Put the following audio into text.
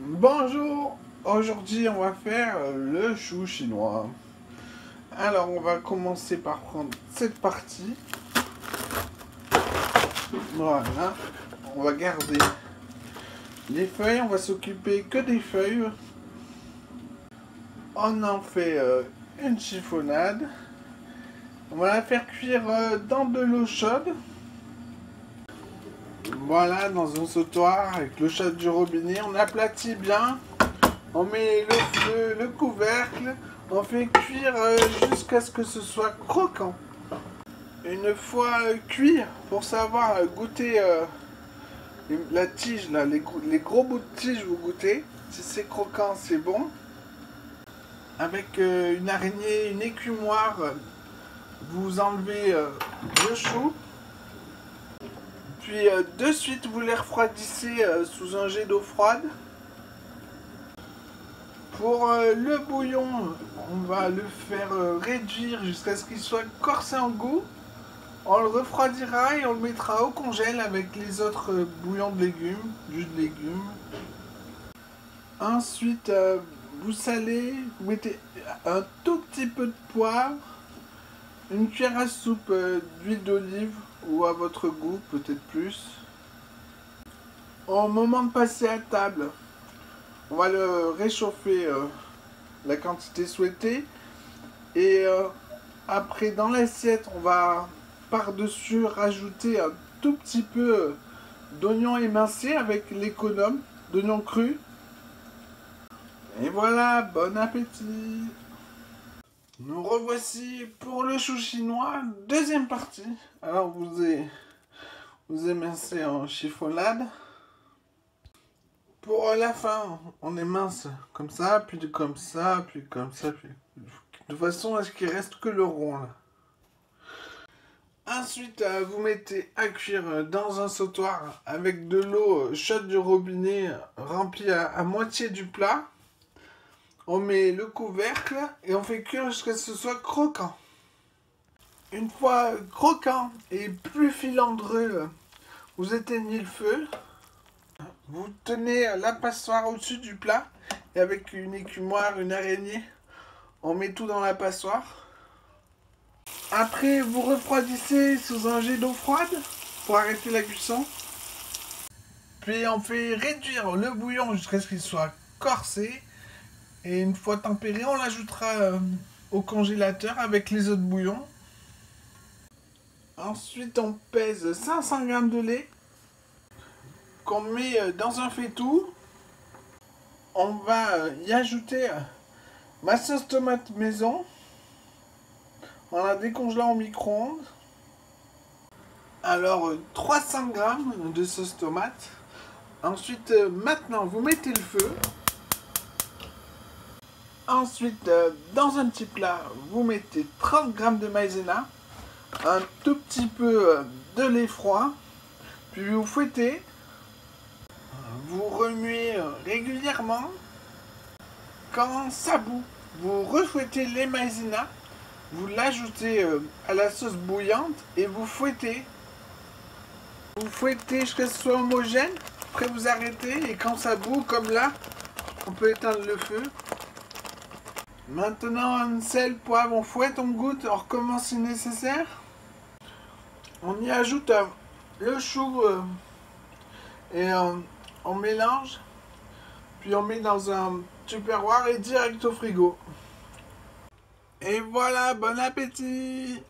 Bonjour, aujourd'hui on va faire le chou chinois. Alors on va commencer par prendre cette partie. Voilà, on va garder les feuilles, on va s'occuper que des feuilles. On en fait une chiffonnade. On va la faire cuire dans de l'eau chaude. Voilà, dans un sautoir avec l'eau chaude du robinet, on aplatit bien. On met le feu, le couvercle, on fait cuire jusqu'à ce que ce soit croquant. Une fois cuit, pour savoir goûter la tige, là, les gros bouts de tige, vous goûtez. Si c'est croquant, c'est bon. Avec une araignée, une écumoire, vous enlevez le chou. Puis de suite, vous les refroidissez sous un jet d'eau froide. Pour le bouillon, on va le faire réduire jusqu'à ce qu'il soit corsé en goût. On le refroidira et on le mettra au congèle avec les autres bouillons de légumes, jus de légumes. Ensuite, vous salez, vous mettez un tout petit peu de poivre, une cuillère à soupe d'huile d'olive ou à votre goût, peut-être plus. Au moment de passer à table, on va le réchauffer la quantité souhaitée. Et après, dans l'assiette, on va par-dessus rajouter un tout petit peu d'oignons émincés avec l'économe, d'oignons crus. Et voilà, bon appétit! Nous revoici pour le chou chinois, deuxième partie. Alors vous émincez en chiffonnade. Pour la fin, on émince comme ça, puis comme ça, puis comme ça, puis de façon à ce qu'il reste que le rond là. Ensuite, vous mettez à cuire dans un sautoir avec de l'eau chaude du robinet remplie à moitié du plat. On met le couvercle et on fait cuire jusqu'à ce que ce soit croquant. Une fois croquant et plus filandreux, vous éteignez le feu. Vous tenez la passoire au-dessus du plat et avec une écumoire, une araignée, on met tout dans la passoire. Après, vous refroidissez sous un jet d'eau froide pour arrêter la cuisson. Puis on fait réduire le bouillon jusqu'à ce qu'il soit corsé. Et une fois tempéré, on l'ajoutera au congélateur avec les autres bouillons. Ensuite, on pèse 500 g de lait qu'on met dans un faitout. On va y ajouter ma sauce tomate maison en la décongelant au micro-ondes. Alors 300 g de sauce tomate. Ensuite, maintenant, vous mettez le feu. Ensuite, dans un petit plat, vous mettez 30 g de maïzena, un tout petit peu de lait froid, puis vous fouettez. Vous remuez régulièrement. Quand ça bout, vous refouettez les maïzena, vous l'ajoutez à la sauce bouillante et vous fouettez. Vous fouettez jusqu'à ce que ce soit homogène. Après vous arrêtez et quand ça bout, comme là, on peut éteindre le feu. Maintenant, un sel, poivre, on fouette, on goûte, on recommence si nécessaire. On y ajoute le chou et on mélange. Puis on met dans un tupperware et direct au frigo. Et voilà, bon appétit!